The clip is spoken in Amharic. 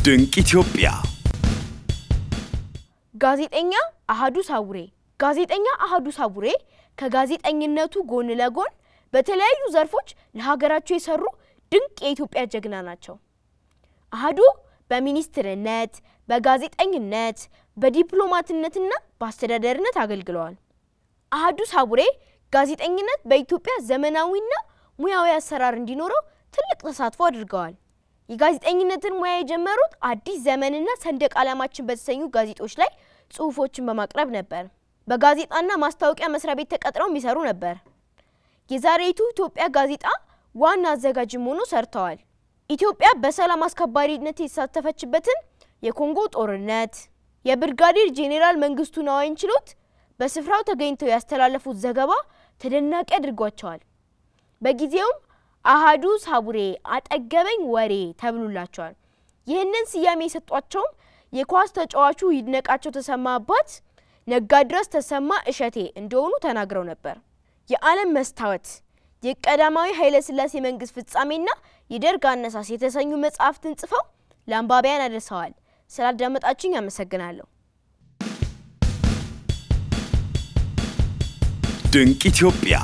ድንቅ ኢትዮጵያ ጋዜጠኛ አሃዱ ሳቡሬ ከጋዜጠኝነቱ ጎን ለጎን በተለያዩ ዘርፎች ለሀገራቸው የሰሩ ድንቅ የኢትዮጵያ ጀግና ናቸው። አሃዱ በሚኒስትርነት፣ በጋዜጠኝነት፣ በዲፕሎማትነትና በአስተዳደርነት አገልግለዋል። አሃዱ ሳቡሬ ጋዜጠኝነት በኢትዮጵያ ዘመናዊና ሙያዊ አሰራር እንዲኖረው ትልቅ ተሳትፎ አድርገዋል። የጋዜጠኝነትን ሙያ የጀመሩት አዲስ ዘመንና ሰንደቅ ዓላማችን በተሰኙ ጋዜጦች ላይ ጽሁፎችን በማቅረብ ነበር። በጋዜጣና ማስታወቂያ መስሪያ ቤት ተቀጥረው የሚሰሩ ነበር። የዛሬቱ ኢትዮጵያ ጋዜጣ ዋና አዘጋጅም ሆነው ሰርተዋል። ኢትዮጵያ በሰላም አስከባሪነት የተሳተፈችበትን የኮንጎ ጦርነት የብርጋዴር ጄኔራል መንግስቱ ነዋይን ችሎት በስፍራው ተገኝተው ያስተላለፉት ዘገባ ተደናቂ አድርጓቸዋል። በጊዜው አሃዱ ሳቡሬ አጠገበኝ ወሬ ተብሉላቸዋል። ይህንን ስያሜ የሰጧቸው የኳስ ተጫዋቹ ይድነቃቸው ተሰማ አባት ነጋድረስ ተሰማ እሸቴ እንደሆኑ ተናግረው ነበር። የዓለም መስታወት የቀዳማዊ ኃይለ ሥላሴ መንግስት ፍጻሜና የደርግ አነሳስ የተሰኙ መጽሐፍትን ጽፈው ለአንባቢያን አድርሰዋል። ስላዳመጣችሁኝ አመሰግናለሁ። ድንቅ ኢትዮጵያ